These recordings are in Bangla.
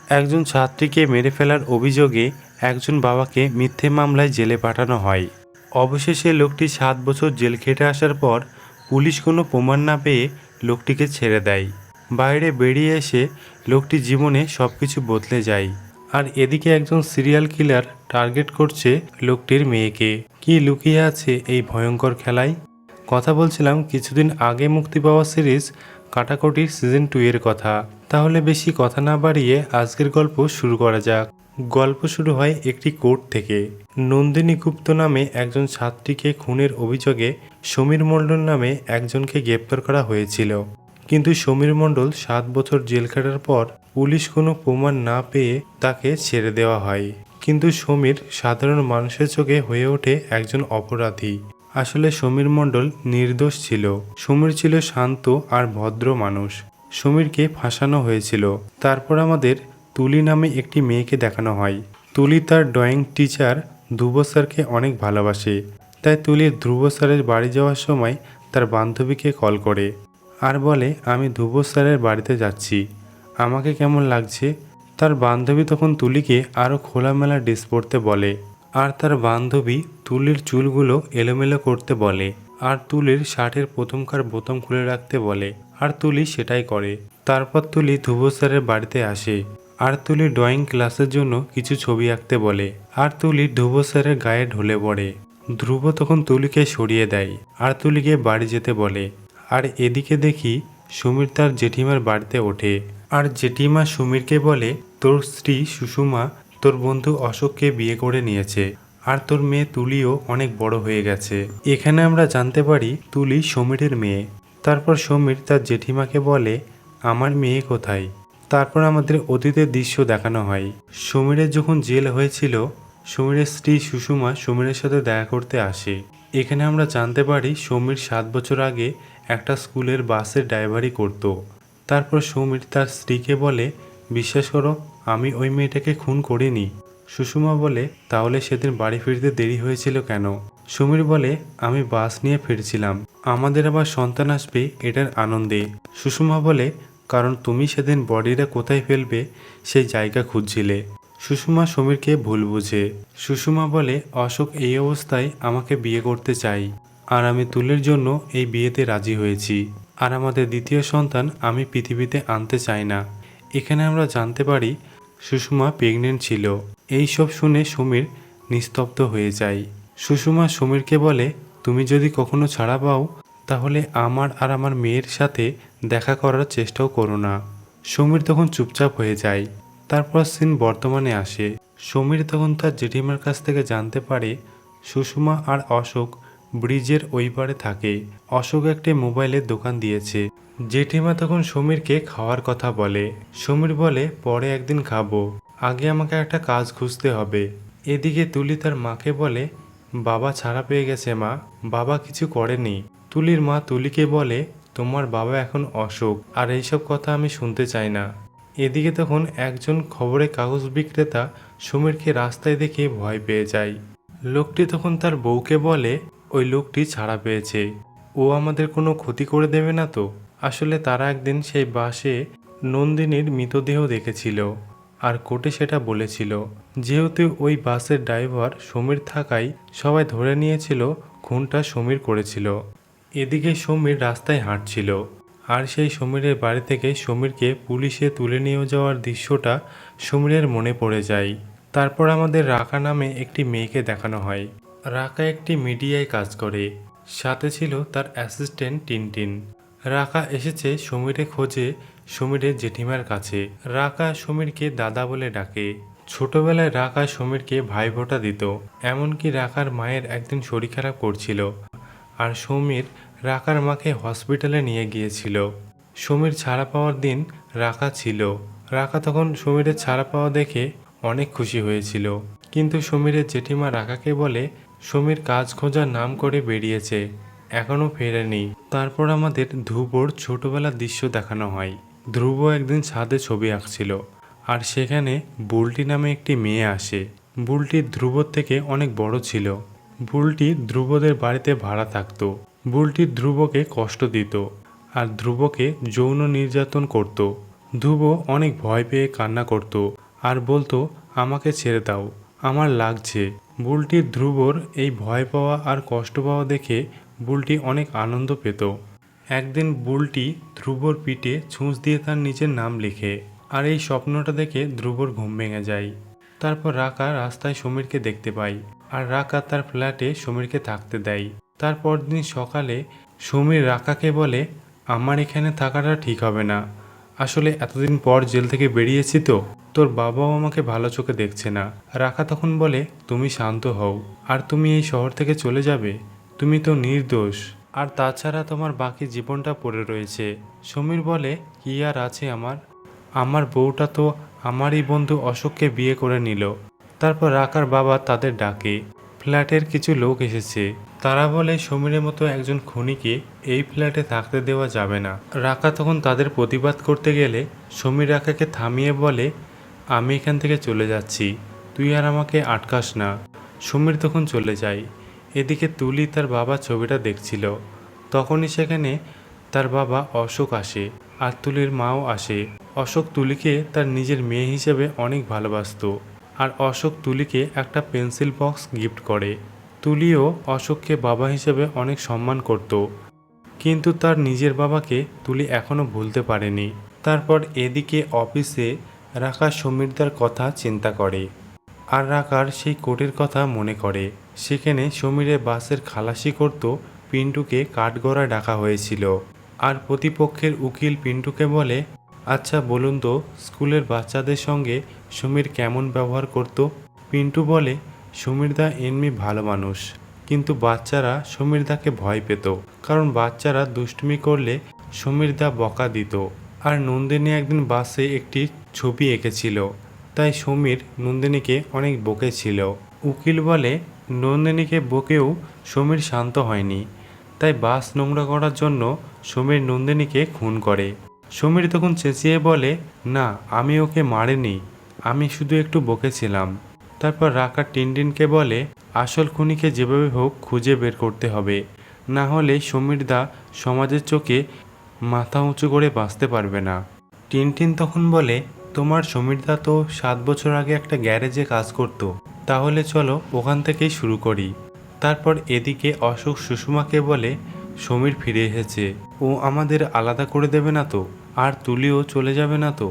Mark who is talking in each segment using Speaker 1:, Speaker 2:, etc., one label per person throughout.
Speaker 1: একজন ছাত্রীকে মেরে ফেলার অভিযোগে একজন বাবাকে মিথ্যে মামলায় জেলে পাঠানো হয়। অবশেষে লোকটি 7 বছর জেল খেটে আসার পর পুলিশ কোনো প্রমাণ না পেয়ে লোকটিকে ছেড়ে দেয়। বাইরে বেরিয়ে এসে লোকটির জীবনে সব কিছু বদলে যায়। আর এদিকে একজন সিরিয়াল কিলার টার্গেট করছে লোকটির মেয়েকে। কি লুকিয়ে আছে এই ভয়ঙ্কর খেলায়? কথা বলছিলাম কিছুদিন আগে মুক্তি পাওয়া সিরিজ কাটাকুটির সিজন 2 এর কথা। তাহলে বেশি কথা না বাড়িয়ে আজকের গল্প শুরু করা যাক। গল্প শুরু হয় একটি কোর্ট থেকে। নন্দিনী গুপ্ত নামে একজন ছাত্রীকে খুনের অভিযোগে সমীর মণ্ডল নামে একজনকে গ্রেপ্তার করা হয়েছিল। কিন্তু সমীর মণ্ডল 7 বছর জেল খাটার পর পুলিশ কোনো প্রমাণ না পেয়ে তাকে ছেড়ে দেওয়া হয়। কিন্তু সমীর সাধারণ মানুষের চোখে হয়ে ওঠে একজন অপরাধী। আসলে সমীর মণ্ডল নির্দোষ ছিল। সমীর ছিল শান্ত আর ভদ্র মানুষ। সমীরকে ফাঁসানো হয়েছিল। তারপর আমাদের তুলি নামে একটি মেয়েকে দেখানো হয়। তুলি তার ড্রয়িং টিচার ধ্রুব স্যারকে অনেক ভালোবাসে। তাই তুলি ধ্রুব স্যারের বাড়ি যাওয়ার সময় তার বান্ধবীকে কল করে আর বলে, আমি ধ্রুব স্যারের বাড়িতে যাচ্ছি, আমাকে কেমন লাগছে? তার বান্ধবী তখন তুলিকে আরও খোলামেলা ড্রেস পরতে বলে আর তার বান্ধবী তুলির চুলগুলো এলোমেলো করতে বলে আর তুলির শার্টের প্রথমকার বোতাম খুলে রাখতে বলে আর তুলি সেটাই করে। তারপর তুলি ধ্রুব স্যারের বাড়িতে আসে আর তুলি ড্রয়িং ক্লাসের জন্য কিছু ছবি আঁকতে বলে আর তুলি ধ্রুব স্যারের গায়ে ঢলে পড়ে। ধ্রুব তখন তুলিকে সরিয়ে দেয় আর তুলিকে বাড়ি যেতে বলে। আর এদিকে দেখি সমীর তার জেঠিমার বাড়িতে ওঠে আর জেঠিমা সমীরকে বলে, তোর স্ত্রী সুষমা তোর বন্ধু অশোককে বিয়ে করে নিয়েছে আর তোর মেয়ে তুলিও অনেক বড় হয়ে গেছে। এখানে আমরা জানতে পারি তুলি সমীরের মেয়ে। তারপর সমীর তার জেঠিমাকে বলে, আমার মেয়ে কোথায়? তারপর আমাদের অতীতের দৃশ্য দেখানো হয়। সমীরের যখন জেল হয়েছিল, সমীরের স্ত্রী সুষমা সমীরের সাথে দেখা করতে আসে। এখানে আমরা জানতে পারি সমীর 7 বছর আগে একটা স্কুলের বাসের ড্রাইভারি করত। তারপর সমীর তার স্ত্রীকে বলে, বিশ্বাস করো আমি ওই মেয়েটাকে খুন করিনি। সুষমা বলে, তাহলে সেদিন বাড়ি ফিরতে দেরি হয়েছিল কেন? সমীর বলে, আমি বাস নিয়ে ফিরছিলাম, আমাদের আবার সন্তান আসবে এটার আনন্দে। সুষমা বলে, কারণ তুমি সেদিন বডিটা কোথায় ফেলবে সেই জায়গা খুঁজছিলে। সুষমা সমীরকে ভুল বুঝে। সুষমা বলে, অশোক এই অবস্থায় আমাকে বিয়ে করতে চাই আর আমি তুলির জন্য এই বিয়েতে রাজি হয়েছি আর আমাদের দ্বিতীয় সন্তান আমি পৃথিবীতে আনতে চাই না। এখানে আমরা জানতে পারি সুষমা প্রেগনেন্ট ছিল। এই সব শুনে সমীর নিস্তব্ধ হয়ে যায়। সুষমা সমীরকে বলে, তুমি যদি কখনো ছাড়া পাও তাহলে আমার আর আমার মেয়ের সাথে দেখা করার চেষ্টাও করো না। সমীর তখন চুপচাপ হয়ে যায়। তারপর সিন বর্তমানে আসে। সমীর তখন তার জেঠিমার কাছ থেকে জানতে পারে সুষমা আর অশোক ব্রিজের ওই পারে থাকে। অশোক একটি মোবাইলের দোকান দিয়েছে। জেঠিমা তখন সমীরকে খাওয়ার কথা বলে। সমীর বলে, পরে একদিন খাবো, আগে আমাকে একটা কাজ খুঁজতে হবে। এদিকে তুলি তার মাকে বলে, বাবা ছাড়া পেয়ে গেছে মা, বাবা কিছু করেনি। তুলির মা তুলিকে বলে, তোমার বাবা এখন অশোক আর এইসব কথা আমি শুনতে চাই না। এদিকে তখন একজন খবরের কাগজ বিক্রেতা সমীরকে রাস্তায় দেখে ভয় পেয়ে যায়। লোকটি তখন তার বউকে বলে, ওই লোকটি ছাড়া পেয়েছে, ও আমাদের কোনো ক্ষতি করে দেবে না তো? আসলে তারা একদিন সেই বাসে নন্দিনীর মৃতদেহ দেখেছিল আর কোর্টে সেটা বলেছিল। যেহেতু ওই বাসের ড্রাইভার সমীর থাকায় সবাই ধরে নিয়েছিল খুনটা সমীর করেছিল। এদিকে সমীর রাস্তায় হাঁটছিল আর সেই সমীরের বাড়ি থেকে সমীরকে পুলিশে তুলে নিয়ে যাওয়ার দৃশ্যটা সমীরের মনে পড়ে যায়। তারপর আমাদের রাকা নামে একটি মেয়েকে দেখানো হয়। রাকা একটি মিডিয়ায় কাজ করে, সাথে ছিল তার অ্যাসিস্ট্যান্ট টিনটিন। রাকা এসেছে সমীরের খোঁজে সমীরের জেঠিমার কাছে। রাকা সমীরকে দাদা বলে ডাকে। ছোটবেলায় রাকা সমীরকে ভাইফোঁটা দিত। এমনকি রাকার মায়ের একদিন শরীর খারাপ করছিল আর সমীর রাকার মাকে হসপিটালে নিয়ে গিয়েছিল। সমীর ছাড়া পাওয়ার দিন রাকা ছিল। রাকা তখন সমীরের ছাড়া পাওয়া দেখে অনেক খুশি হয়েছিল। কিন্তু সমীরের জেঠিমা রাকাকে বলে, সমীর কাজ খোঁজার নাম করে বেরিয়েছে, এখনও ফেরেনি। তারপর আমাদের ধ্রুবর ছোটবেলার দৃশ্য দেখানো হয়। ধ্রুব একদিন ছাদে ছবি আঁকছিল আর সেখানে বুলটি নামে একটি মেয়ে আসে। বুলটি ধ্রুবর থেকে অনেক বড় ছিল। বুলটি ধ্রুবদের বাড়িতে ভাড়া থাকতো। বুলটি ধ্রুবকে কষ্ট দিত আর ধ্রুবকে যৌন নির্যাতন করত। ধ্রুব অনেক ভয় পেয়ে কান্না করত আর বলতো, আমাকে ছেড়ে দাও, আমার লাগছে। বুলটির ধ্রুবর এই ভয় পাওয়া আর কষ্ট পাওয়া দেখে বুলটি অনেক আনন্দ পেত। একদিন বুলটি ধ্রুবর পিঠে ছুঁচ দিয়ে তার নিজের নাম লিখে, আর এই স্বপ্নটা দেখে ধ্রুবর ঘুম ভেঙে যায়। তারপর রাকা রাস্তায় সমীরকে দেখতে পায়, আর রাকা তার ফ্ল্যাটে সমীরকে থাকতে দেয়। তারপর দিন সকালে সমীর রাকাকে বলে, আমার এখানে থাকাটা ঠিক হবে না। আসলে এতদিন পর জেল থেকে বেরিয়েছি তো, তোর বাবাও আমাকে ভালো চোখে দেখছে না। রাকা তখন বলে, তুমি শান্ত হও, আর তুমি এই শহর থেকে চলে যাবে? তুমি তো নির্দোষ, আর তাছাড়া তোমার বাকি জীবনটা পড়ে রয়েছে। সমীর বলে, কি আর আছে আমার, আমার বউটা তো আমারই বন্ধু অশোককে বিয়ে করে নিল। তারপর রাকার বাবা তাদের ডাকে। ফ্ল্যাটের কিছু লোক এসেছে। তারা বলে সমীরের মতো একজন খুনিকে এই ফ্ল্যাটে থাকতে দেওয়া যাবে না। রাকা তখন তাদের প্রতিবাদ করতে গেলে সমীর রাকাকে থামিয়ে বলে, আমি এখান থেকে চলে যাচ্ছি, তুই আর আমাকে আটকাস না। সমীর তখন চলে যায়। এদিকে তুলি তার বাবার ছবিটা দেখছিল। তখনই সেখানে তার বাবা অশোক আসে, আর তুলির মাও আসে। অশোক তুলিকে তার নিজের মেয়ে হিসেবে অনেক ভালোবাসতো, আর অশোক তুলিকে একটা পেন্সিল বক্স গিফট করে। তুলিও অশোককে বাবা হিসেবে অনেক সম্মান করত, কিন্তু তার নিজের বাবাকে তুলি এখনও ভুলতে পারেনি। তারপর এদিকে অফিসে রাকা সমীরদার কথা চিন্তা করে, আর রাকার সেই কোটের কথা মনে করে। সেখানে সমীরের বাসের খালাসি করত পিন্টুকে কাঠগড়ায় ডাকা হয়েছিল, আর প্রতিপক্ষের উকিল পিন্টুকে বলে, আচ্ছা বলুন তো, স্কুলের বাচ্চাদের সঙ্গে সমীর কেমন ব্যবহার করত? পিন্টু বলে, সমীরদা এমনি ভালো মানুষ, কিন্তু বাচ্চারা সমীরদাকে ভয় পেত, কারণ বাচ্চারা দুষ্টুমি করলে সমীরদা বকা দিত। আর নন্দিনী একদিন বাসে একটি ছবি এঁকেছিল, তাই সমীর নন্দিনীকে অনেক বকেছিল। উকিল বলে, নন্দিনীকে বকেও সমীর শান্ত হয়নি, তাই বাস নোংরা করার জন্য সমীর নন্দিনীকে খুন করে। সমীর তখন চেঁচিয়ে বলে, না, আমি ওকে মারিনি, আমি শুধু একটু বকেছিলাম। তারপর রাকা টিনটিনকে বলে, আসল খুনিকে যেভাবে হোক খুঁজে বের করতে হবে, না হলে সমীরদা সমাজের চোখে মাথা উঁচু করে বাঁচতে পারবে না। টিনটিন তখন বলে, তোমার সমীরদা তো 7 বছর আগে একটা গ্যারেজে কাজ করত, তাহলে চলো ওখান থেকেই শুরু করি। তারপর এদিকে অশোক সুষমাকে বলে, সমীর ফিরে এসেছে, ও আমাদের আলাদা করে দেবে না তো, আর তুলিও চলে যাবে না তো?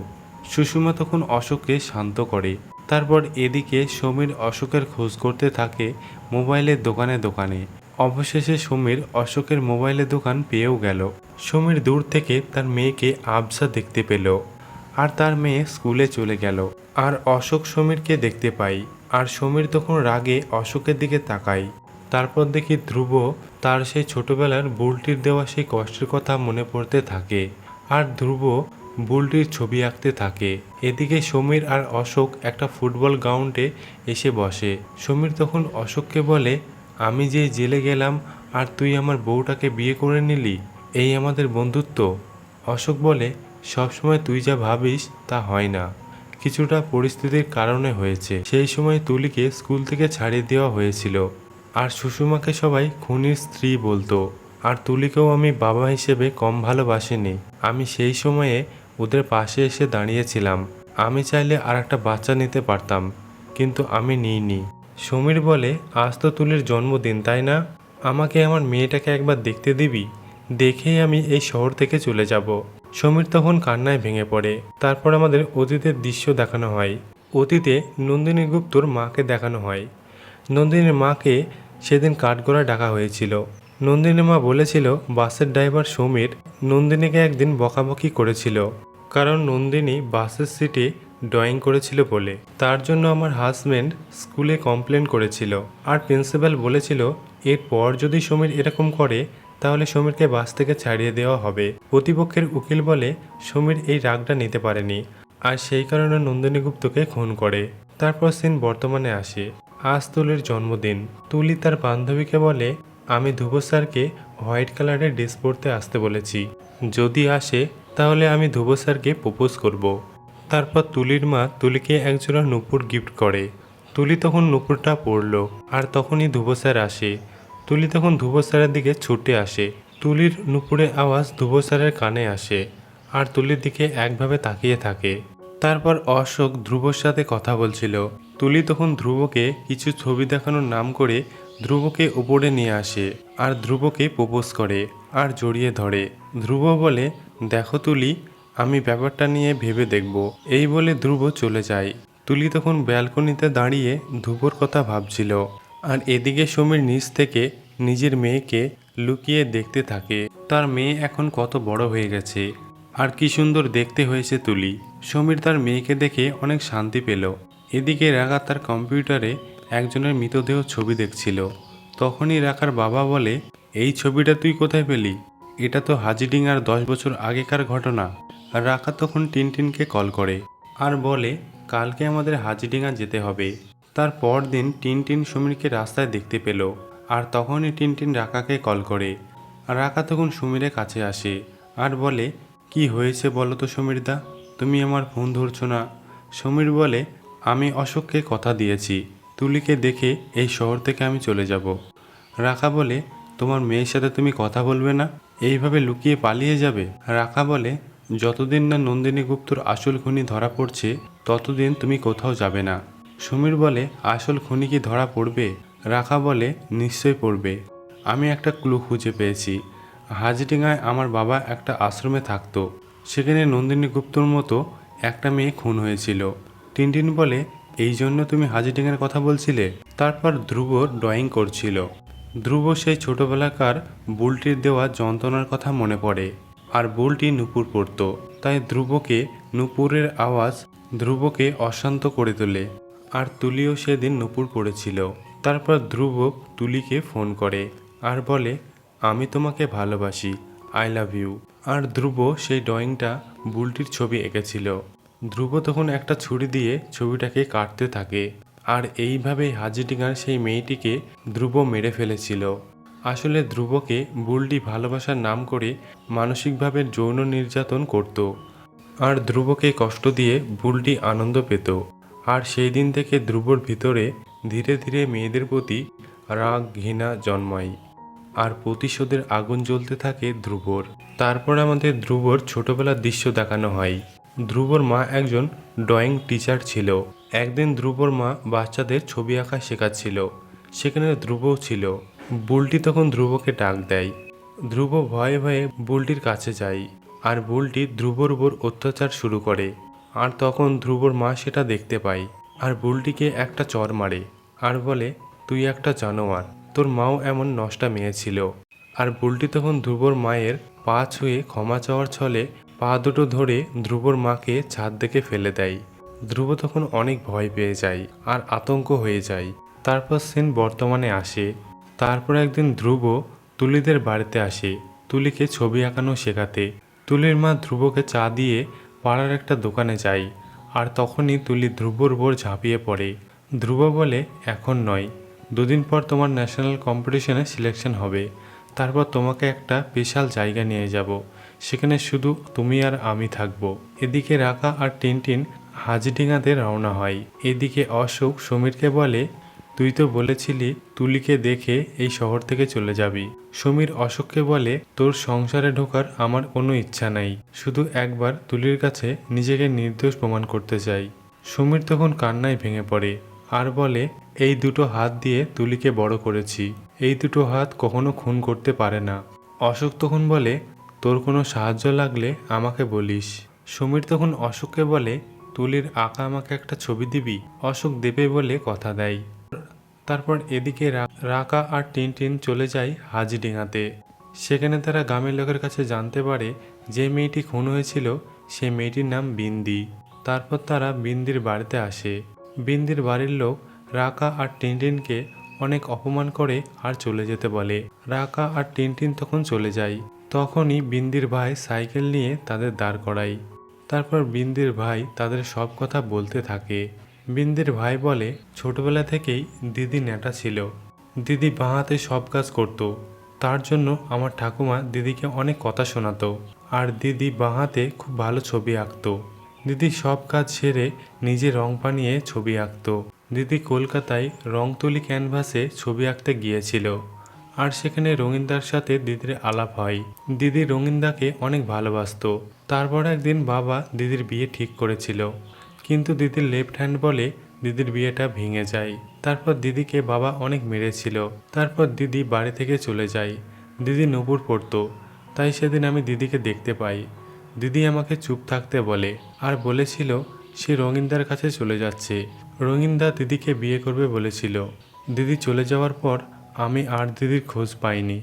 Speaker 1: সুষমা তখন অশোককে শান্ত করে। তারপর এদিকে সমীর অশোকের খোঁজ করতে থাকে মোবাইলের দোকানে দোকানে। অবশেষে সমীর অশোকের মোবাইলের দোকান পেয়েও গেল। সমীর দূর থেকে তার মেয়েকে আবসা দেখতে পেল, আর তার মেয়ে স্কুলে চলে গেল। আর অশোক সমীরকে দেখতে পাই, আর সমীর তখন রাগে অশোকের দিকে তাকায়। তারপর দেখি ধ্রুব তার সেই ছোটবেলার বুলটির দেওয়া সেই কষ্টের কথা মনে পড়তে থাকে, আর ধ্রুব বুলটির ছবি আঁকতে থাকে। এদিকে সমীর আর অশোক একটা ফুটবল গ্রাউন্ডে এসে বসে। সমীর তখন অশোককে বলে, আমি যে জেলে গেলাম আর তুই আমার বউটাকে বিয়ে করে নিলি, এই আমাদের বন্ধুত্ব? অশোক বলে, সবসময় তুই যা ভাবিস তা হয় না, কিছুটা পরিস্থিতির কারণে হয়েছে। সেই সময় তুলিকে স্কুল থেকে ছাড়িয়ে দেওয়া হয়েছিল, আর সুষমাকে সবাই খুনির স্ত্রী বলতো, আর তুলিকেও আমি বাবা হিসেবে কম ভালোবাসিনি। আমি সেই সময়ে ওদের পাশে এসে দাঁড়িয়েছিলাম, আমি চাইলে আর একটা বাচ্চা নিতে পারতাম, কিন্তু আমি নিইনি। সমীর বলে, আজ তো তুলির জন্মদিন, তাই না? আমাকে আমার মেয়েটাকে একবার দেখতে দিবি? দেখেই আমি এই শহর থেকে চলে যাব। সমীর তখন কান্নায় ভেঙে পড়ে। তারপর আমাদের অতীতের দৃশ্য দেখানো হয়। অতীতে নন্দিনী গুপ্তর মাকে দেখানো হয়। নন্দিনীর মাকে সেদিন কাঠগড়ায় ডাকা হয়েছিল। নন্দিনীর মা বলেছিল, বাসের ড্রাইভার সমীর নন্দিনীকে একদিন বকাবকি করেছিল, কারণ নন্দিনী বাসের সিটে ড্রয়িং করেছিল বলে। তার জন্য আমার হাজব্যান্ড স্কুলে কমপ্লেন করেছিল, আর প্রিন্সিপাল বলেছিল এরপর যদি সমীর এরকম করে তাহলে সমীরকে বাস থেকে ছাড়িয়ে দেওয়া হবে। প্রতিপক্ষের উকিল বলে, সমীর এই রাগটা নিতে পারেনি, আর সেই কারণে নন্দিনী গুপ্তকে খুন করে। তারপর সিন বর্তমানে আসে। আজ তুলির জন্মদিন। তুলি তার বান্ধবীকে বলে, আমি ধ্রুব স্যারকে হোয়াইট কালারের ড্রেস পরতে আসতে বলেছি, যদি আসে তাহলে আমি ধ্রুব স্যারকে প্রপোজ করব। তারপর তুলির মা তুলিকে একজোড়া নূপুর গিফট করে। তুলি তখন নূপুরটা পরল, আর তখনই ধ্রুব স্যার আসে। তুলি তখন ধ্রুব স্যারের দিকে ছুটে আসে। তুলির নূপুরের আওয়াজ ধ্রুব স্যারের কানে আসে, আর তুলির দিকে একভাবে তাকিয়ে থাকে। তারপর অশোক ধ্রুবর সাথে কথা বলছিল। তুলি তখন ধ্রুবকে কিছু ছবি দেখানোর নাম করে ধ্রুবকে উপরে নিয়ে আসে আর ধ্রুবকে প্রপোজ করে আর জড়িয়ে ধরে। ধ্রুব বলে, দেখো তুলি, আমি ব্যাপারটা নিয়ে ভেবে দেখব। এই বলে ধ্রুব চলে যায়। তুলি তখন ব্যালকনিতে দাঁড়িয়ে ধ্রুবর কথা ভাবছিল। আর এদিকে সমীর নিচ থেকে নিজের মেয়েকে লুকিয়ে দেখতে থাকে। তার মেয়ে এখন কত বড় হয়ে গেছে আর কি সুন্দর দেখতে হয়েছে তুলি। সমীর তার মেয়েকে দেখে অনেক শান্তি পেল। এদিকে রাগা তার কম্পিউটারে একজনের মৃতদেহ ছবি দেখছিল। তখনই রাখার বাবা বলে, এই ছবিটা তুই কোথায় পেলি? এটা তো হাজিডিঙ্গার 10 বছর আগেকার ঘটনা। রাখা তখন টিনটিনকে কল করে আর বলে, কালকে আমাদের হাজিডিঙ্গা যেতে হবে। তার পরদিন টিনটিন সমীরকে রাস্তায় দেখতে পেল আর তখনই টিনটিন রাকাকে কল করে। আর রাকা তখন সমীরের কাছে আসে আর বলে, কি হয়েছে বলো তো সমীরদা, তুমি আমার ফোন ধরছো না? সমীর বলে, আমি অশোককে কথা দিয়েছি, তুলিকে দেখে এই শহর থেকে আমি চলে যাব। রাকা বলে, তোমার মেয়ের সাথে তুমি কথা বলবে না? এইভাবে লুকিয়ে পালিয়ে যাবে? রাকা বলে, যতদিন না নন্দিনী গুপ্তর আসল খুনি ধরা পড়ছে ততদিন তুমি কোথাও যাবে না। সমীর বলে, আসল খুনি কি ধরা পড়বে? রাকা বলে, নিশ্চয় পড়বে। আমি একটা ক্লু খুঁজে পেয়েছি। হাজিডিঙ্গায় আমার বাবা একটা আশ্রমে থাকতো, সেখানে নন্দিনী গুপ্তর মতো একটা মেয়ে খুন হয়েছিল। টিনটিন বলে, এই জন্য তুমি হাজিডিঙ্গার কথা বলছিলে? তারপর ধ্রুব ড্রয়িং করছিল। ধ্রুব সেই ছোটবেলাকার বুলটির দেওয়া যন্ত্রণার কথা মনে পড়ে। আর বুলটি নুপুর পড়ত, তাই ধ্রুবকে নুপুরের আওয়াজ ধ্রুবকে অশান্ত করে তোলে। আর তুলিও সেদিন নুপুর পড়েছিল। তারপর ধ্রুব তুলিকে ফোন করে আর বলে, আমি তোমাকে ভালোবাসি, আই লাভ ইউ। আর ধ্রুব সেই ড্রয়িংটা বুলটির ছবি এঁকেছিল। ধ্রুব তখন একটা ছুরি দিয়ে ছবিটাকে কাটতে থাকে। আর এইভাবেই হাজিডিঙ্গার সেই মেয়েটিকে ধ্রুব মেরে ফেলেছিল। আসলে ধ্রুবকে বুলটি ভালোবাসার নাম করে মানসিকভাবে যৌন নির্যাতন করত। আর ধ্রুবকে কষ্ট দিয়ে বুলটি আনন্দ পেত। আর সেই দিন থেকে ধ্রুবর ভিতরে ধীরে ধীরে মেয়েদের প্রতি রাগ ঘৃণা জন্মায়। আর প্রতিশোধের আগুন জ্বলতে থাকে ধ্রুবর। তারপর আমাদের ধ্রুবর ছোটবেলার দৃশ্য দেখানো হয়। ধ্রুবর মা একজন ড্রয়িং টিচার ছিল। একদিন ধ্রুবর মা বাচ্চাদের ছবি আঁকা শেখাচ্ছিল, সেখানে ধ্রুবও ছিল। বুলটি তখন ধ্রুবকে ডাক দেয়। ধ্রুব ভয়ে ভয়ে বুলটির কাছে যায় আর বুলটি ধ্রুবর উপর অত্যাচার শুরু করে। আর তখন ধ্রুবর মা সেটা দেখতে পায় আর বুলটিকে একটা চড় মারে আর বলে, তুই একটা জানোয়ার, তোর মাও এমন নষ্টা মেয়ে ছিল। আর বুলটি তখন ধ্রুবর মায়ের পা ছুঁয়ে ক্ষমা চাওয়ার ছলে পা দুটো ধরে ধ্রুবর মাকে ছাদ থেকে ফেলে দেয়। ধ্রুব তখন অনেক ভয় পেয়ে যায় আর আতঙ্ক হয়ে যায়। তারপর সিন বর্তমানে আসে। তারপর একদিন ধ্রুব তুলিদের বাড়িতে আসে তুলিকে ছবি আঁকানো শেখাতে। তুলির মা ধ্রুবকে চা দিয়ে পাড়ার একটা দোকানে যায়। আর তখনই তুলি ধ্রুবর উপর ঝাঁপিয়ে পড়ে। ধ্রুব বলে, এখন নয়, 2 দিন পর তোমার ন্যাশনাল কম্পিটিশনে সিলেকশন হবে। তারপর তোমাকে একটা বিশাল জায়গা নিয়ে যাব, সেখানে শুধু তুমি আর আমি থাকবো। এদিকে রাকা আর টিনটিন হাজিডিঙ্গাতে রওনা হয়। এদিকে অশোক সমীরকে বলে, তুই তো বলেছিলি তুলিকে দেখে এই শহর থেকে চলে যাবি। সমীর অশোককে বলে, তোর সংসারে ঢোকার আমার কোনো ইচ্ছা নাই, শুধু একবার তুলির কাছে নিজেকে নির্দোষ প্রমাণ করতে চাই। সমীর তখন কান্নায় ভেঙে পড়ে আর বলে, এই দুটো হাত দিয়ে তুলিকে বড় করেছি, এই দুটো হাত কখনো খুন করতে পারে না। অশোক তখন বলে, তোর কোনো সাহায্য লাগলে আমাকে বলিস। সমীর তখন অশোককে বলে, তুলির আঁকা আমাকে একটা ছবি দিবি? অশোক দেবে বলে কথা দেয়। তারপর এদিকে রাকা আর টিনটিন চলে যায় হাজিডিঙ্গাতে। সেখানে তারা গ্রামের লোকের কাছে জানতে পারে যে মেয়েটি খুন হয়েছিল সেই মেয়েটির নাম বিন্দি। তারপর তারা বিন্দির বাড়িতে আসে। বিন্দির বাড়ির লোক রাকা আর টিনটিনকে অনেক অপমান করে আর চলে যেতে বলে। রাকা আর টিনটিন তখন চলে যায়। তখনই বিন্দির ভাই সাইকেল নিয়ে তাদের দাঁড় করায়। তারপর বিন্দির ভাই তাদের সব কথা বলতে থাকে। বিন্দির ভাই বলে, ছোটবেলা থেকেই দিদি ন্যাটা ছিল, দিদি বাঁ হাতে সব কাজ করত, তার জন্য আমার ঠাকুমা দিদিকে অনেক কথা শোনাতো। আর দিদি বাঁ হাতে খুব ভালো ছবি আঁকতো। দিদি সব কাজ সেরে নিজে রং পানিয়ে ছবি আঁকতো। দিদি কলকাতায় রং তুলি ক্যানভাসে ছবি আঁকতে গিয়েছিল। আর সেখানে রঙিনদার সাথে দিদির আলাপ হয়। দিদি রঙিনদাকে অনেক ভালোবাসতো। তারপর একদিন বাবা দিদির বিয়ে ঠিক করেছিল, কিন্তু দিদির লেফট হ্যান্ড বলে দিদির বিয়েটা ভেঙে যায়। তারপর দিদিকে বাবা অনেক মেরেছিল। তারপর দিদি বাড়ি থেকে চলে যায়। দিদি নূপুর পরতো, তাই সেদিন আমি দিদিকে দেখতে পাই। দিদি আমাকে চুপ থাকতে বলে আর বলেছিল সে রঙিনদার কাছে চলে যাচ্ছে। রঙিনদা দিদিকে বিয়ে করবে বলেছিল। দিদি চলে যাওয়ার পর আমি আর দিদির খোঁজ পাইনি।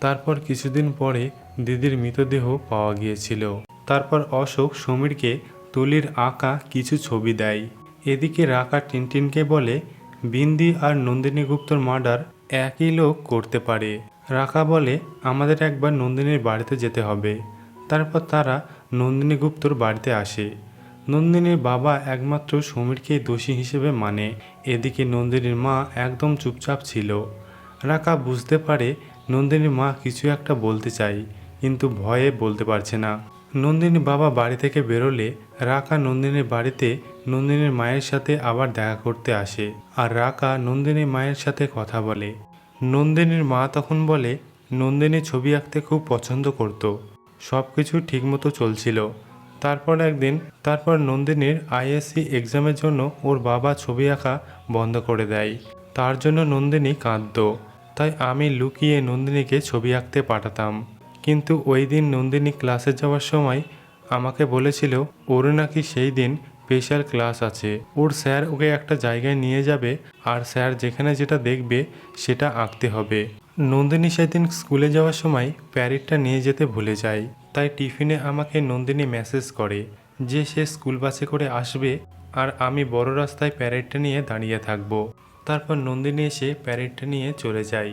Speaker 1: তারপর কিছুদিন পরে দিদির মৃতদেহ পাওয়া গিয়েছিল। তারপর অশোক সমীরকে তুলির আঁকা কিছু ছবি দেয়। এদিকে রাকা টিনটিনকে বলে বিন্দি আর নন্দিনী গুপ্তর মার্ডার একই লোক করতে পারে। রাকা বলে আমাদের একবার নন্দিনীর বাড়িতে যেতে হবে। তারপর তারা নন্দিনী গুপ্তর বাড়িতে আসে। নন্দিনীর বাবা একমাত্র সমীরকেই দোষী হিসেবে মানে। এদিকে নন্দিনীর মা একদম চুপচাপ ছিল। রাকা বুঝতে পারে নন্দিনীর মা কিছু একটা বলতে চায়, কিন্তু ভয়ে বলতে পারছে না। নন্দিনীর বাবা বাড়ি থেকে বেরোলে রাকা নন্দিনীর বাড়িতে নন্দিনীর মায়ের সাথে আবার দেখা করতে আসে। আর রাকা নন্দিনীর মায়ের সাথে কথা বলে। নন্দিনীর মা তখন বলে নন্দিনী ছবি আঁকতে খুব পছন্দ করত, সব কিছু ঠিকমতো চলছিল। তারপর নন্দিনীর আইএসসি এক্সামের জন্য ওর বাবা ছবি আঁকা বন্ধ করে দেয়। তার জন্য নন্দিনী কাঁদত। তাই আমি লুকিয়ে নন্দিনীকে ছবি আঁকতে পাঠাতাম। কিন্তু ওই দিন নন্দিনী ক্লাসে যাওয়ার সময় আমাকে বলেছিল ওর নাকি সেই দিন স্পেশাল ক্লাস আছে। ওর স্যার ওকে একটা জায়গায় নিয়ে যাবে, আর স্যার যেখানে যেটা দেখবে সেটা আঁকতে হবে। নন্দিনী সেদিন স্কুলে যাওয়ার সময় প্যারেডটা নিয়ে যেতে ভুলে যায়। তাই টিফিনে আমাকে নন্দিনী মেসেজ করে যে সে স্কুল বাসে করে আসবে, আর আমি বড় রাস্তায় প্যারেডটা নিয়ে দাঁড়িয়ে থাকবো। তারপর নন্দিনী এসে প্যারেডটা নিয়ে চলে যায়।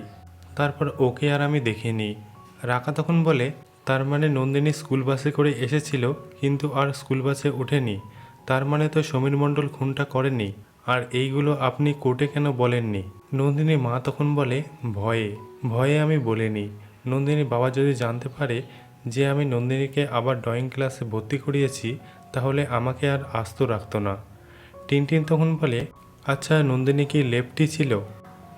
Speaker 1: তারপর ওকে আর আমি দেখিনি। রাকা তখন বলে তার মানে নন্দিনী স্কুল বাসে করে এসেছিল কিন্তু আর স্কুল বাসে ওঠেনি, তার মানে তো সমীর মণ্ডল খুনটা করেনি। আর এইগুলো আপনি কোর্টে কেন বলেননি? নন্দিনীর মা তখন বলে ভয়ে আমি বলিনি। নন্দিনীর বাবা যদি জানতে পারে যে আমি নন্দিনীকে আবার ড্রয়িং ক্লাসে ভর্তি করিয়েছি, তাহলে আমাকে আর আস্ত রাখতো না। টিনটিন তখন বলে আচ্ছা নন্দিনী কি লেফটি ছিল?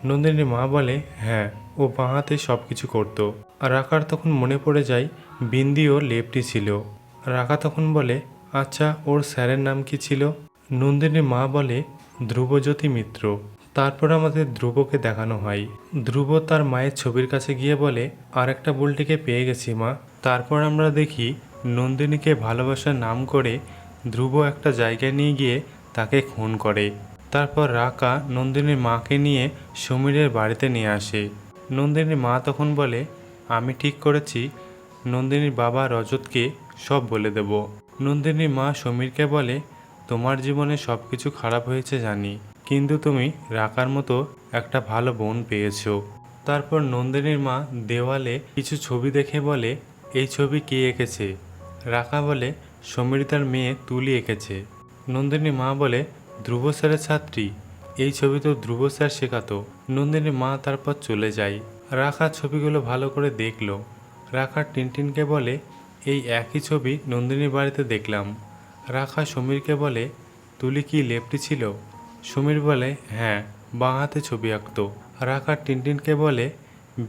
Speaker 1: নন্দিনীর মা বলে হ্যাঁ, ও বাঁ হাতে সব কিছু করতো। আর রাকার তখন মনে পড়ে যায় বিন্দিও লেফটি ছিল। রাকা তখন বলে আচ্ছা ওর স্যারের নাম কি ছিল? নন্দিনীর মা বলে ধ্রুবজ্যোতি মিত্র। তারপর আমাদের ধ্রুবকে দেখানো হয়। ধ্রুব তার মায়ের ছবির কাছে গিয়ে বলে আর একটা বুলটিকে পেয়ে গেছি মা। তারপর আমরা দেখি নন্দিনীকে ভালোবাসার নাম করে ধ্রুব একটা জায়গায় নিয়ে গিয়ে তাকে খুন করে। তারপর রাকা নন্দিনীর মাকে নিয়ে সমীরের বাড়িতে নিয়ে আসে। নন্দিনীর মা তখন বলে আমি ঠিক করেছি নন্দিনীর বাবা রজতকে সব বলে দেব। নন্দিনীর মা সমীরকে বলে তোমার জীবনে সব কিছু খারাপ হয়েছে জানি, কিন্তু তুমি রাকার মতো একটা ভালো বোন পেয়েছো। তারপর নন্দিনীর মা দেওয়ালে কিছু ছবি দেখে বলে এই ছবি কে এঁকেছে? রাকা বলে সমীর তার মেয়ে তুলি এঁকেছে। নন্দিনীর মা বলে ধ্রুব স্যারের ছাত্রী, এই ছবি তো ধ্রুব স্যার শেখাতো। নন্দিনীর মা তারপর চলে যায়। রাকা ছবিগুলো ভালো করে দেখলো। রাকা টিনটিনকে বলে এই একই ছবি নন্দিনীর বাড়িতে দেখলাম। রাকা সমীরকে বলে তুলি কি লেফটি ছিল? সমীর বলে হ্যাঁ, বাঁ হাতে ছবি আঁকতো। রাকা টিনটিনকে বলে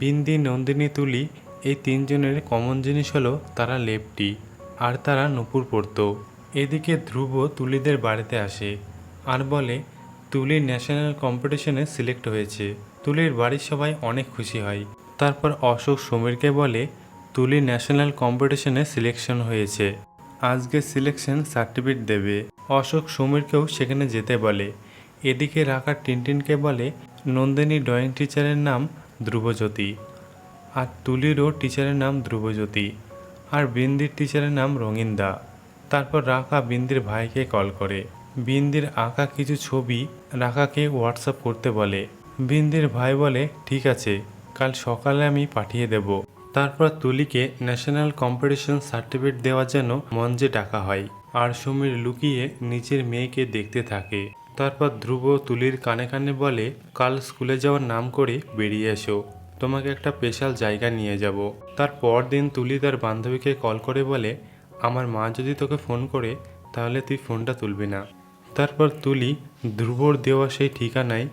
Speaker 1: বিন্দি নন্দিনী তুলি এই তিনজনের কমন জিনিস হলো তারা লেফটি, আর তারা নূপুর পরতো। এদিকে ধ্রুব তুলিদের বাড়িতে আসে আর বলে তুলি ন্যাশনাল কম্পিটিশনে সিলেক্ট হয়েছে। তুলির বাড়ির সবাই অনেক খুশি হয়। তারপর অশোক সমীরকে বলে তুলি ন্যাশনাল কম্পিটিশনে সিলেকশন হয়েছে, আজকে সিলেকশন সার্টিফিকেট দেবে। অশোক সমীরকেও সেখানে যেতে বলে। এদিকে রাকা টিনটিনকে বলে নন্দিনী ড্রয়িং টিচারের নাম ধ্রুবজ্যোতি, আর তুলিরও টিচারের নাম ধ্রুবজ্যোতি, আর বিন্দির টিচারের নাম রঙিনদা। তারপর রাকা বিন্দির ভাইকে কল করে। বিন্দির আঁকা কিছু ছবি রাকাকে হোয়াটসঅ্যাপ করতে বলে। বিন্দির ভাই বলে ঠিক আছে, কাল সকালে আমি পাঠিয়ে দেব। তারপর তুলিকে ন্যাশনাল কম্পিটিশন সার্টিফিকেট দেওয়ার জন্য মঞ্চে ডাকা হয়, আর সমীর লুকিয়ে নিজের মেয়েকে দেখতে থাকে। তারপর ধ্রুব তুলির কানে কানে বলে কাল স্কুলে যাওয়ার নাম করে বেরিয়ে এসো, তোমাকে একটা স্পেশাল জায়গা নিয়ে যাব। তারপর দিন তুলি তার বান্ধবীকে কল করে বলে আমার মা যদি তোকে ফোন করে তাহলে তুই ফোনটা তুলবি না। তারপর তুলি ধ্রুবর দেওয়া সেই ঠিকানায়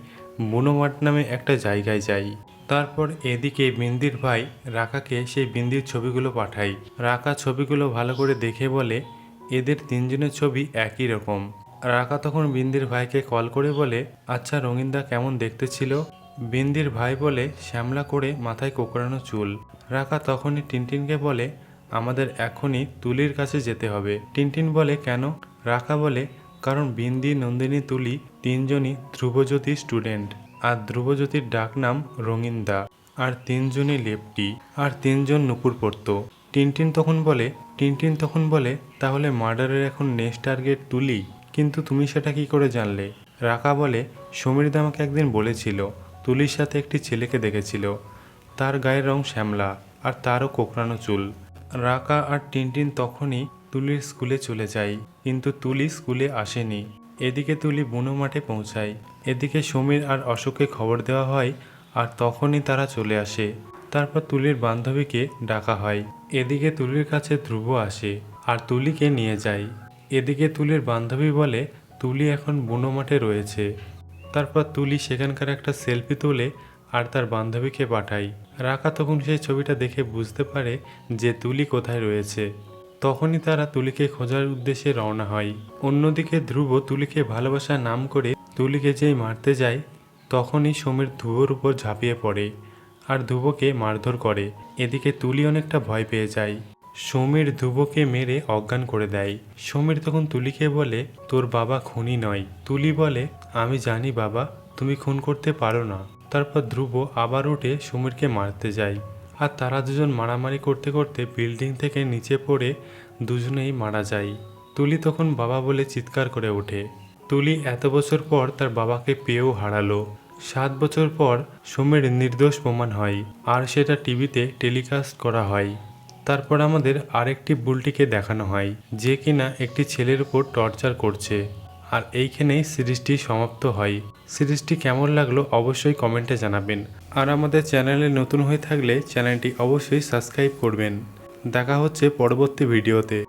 Speaker 1: বনমাট নামে একটা জায়গায় যায়। তারপর এদিকে বিন্দির ভাই রাকাকে সেই বিন্দির ছবিগুলো পাঠায়। রাকা ছবিগুলো ভালো করে দেখে বলে এদের তিনজনের ছবি একই রকম। রাকা তখন বিন্দির ভাইকে কল করে বলে, আচ্ছা রঙিনদা কেমন দেখতে ছিল? বিন্দির ভাই বলে, শ্যামলা করে মাথায় কোকড়ানো চুল। রাকা তখনই টিনটিনকে বলে, আমাদের এখনই তুলির কাছে যেতে হবে। টিনটিন বলে, কেন? রাকা বলে, কারণ বিন্দি, নন্দিনী, তুলি তিনজনই ধ্রুবজ্যোতি স্টুডেন্ট, আর ধ্রুবজ্যোতির ডাক নাম রঙিনদা, আর তিনজনই লেপটি, আর তিনজন নুপুর পড়তো। টিনটিন তখন বলে তাহলে মার্ডারের এখন নেক্সট টার্গেট তুলি, কিন্তু তুমি সেটা কি করে জানলে? রাকা বলে, সমীরদা আমাকে একদিন বলেছিল তুলির সাথে একটি ছেলেকে দেখেছিল, তার গায়ের রং শ্যামলা আর তারও কোকড়ানো চুল। রাকা আর টিনটিন তখনই তুলির স্কুলে চলে যায়, কিন্তু তুলি স্কুলে আসেনি। এদিকে তুলি বুনো মাঠে পৌঁছায়। এদিকে সমীর আর অশোককে খবর দেওয়া হয়, আর তখনই তারা চলে আসে। তারপর তুলির বান্ধবীকে ডাকা হয়। এদিকে তুলির কাছে ধ্রুব আসে আর তুলিকে নিয়ে যায়। এদিকে তুলির বান্ধবী বলে তুলি এখন বুনো মাঠে রয়েছে। তারপর তুলি সেখানকার একটা সেলফি তোলে আর তার বান্ধবীকে পাঠায়। রাকা তখন সেই ছবিটা দেখে বুঝতে পারে যে তুলি কোথায় রয়েছে। তখনই তারা তুলিকে খোঁজার উদ্দেশ্যে রওনা হয়। অন্যদিকে ধ্রুব তুলিকে ভালোবাসার নাম করে তুলিকে যেই মারতে যায়, তখনই সমীর ধ্রুবর উপর ঝাঁপিয়ে পড়ে আর ধ্রুবকে মারধর করে। এদিকে তুলি অনেকটা ভয় পেয়ে যায়। সমীর ধ্রুবকে মেরে অজ্ঞান করে দেয়। সমীর তখন তুলিকে বলে, তোর বাবা খুনি নয়। তুলি বলে, আমি জানি বাবা, তুমি খুন করতে পারো না। তারপর ধ্রুব আবার উঠে সমীরকে মারতে যায়, আর তারা দুজন মারামারি করতে করতে বিল্ডিং থেকে নিচে পড়ে দুজনেই মারা যায়। তুলি তখন বাবা বলে চিৎকার করে ওঠে। তুলি এত বছর পর তার বাবাকে পেয়েও হারালো। 7 বছর পর সমীর নির্দোষ প্রমাণ হয়, আর সেটা টিভিতে টেলিকাস্ট করা হয়। তারপর আমাদের আরেকটি বুলটিকে দেখানো হয়, যে কিনা একটি ছেলের উপর টর্চার করছে। আর এইখানেই সিরিজটি সমাপ্ত হয়। সিরিজটি কেমন লাগলো অবশ্যই কমেন্টে জানাবেন, আর আমাদের চ্যানেলে নতুন হয়ে থাকলে চ্যানেলটি অবশ্যই সাবস্ক্রাইব করবেন। দেখা হচ্ছে পরবর্তী ভিডিওতে।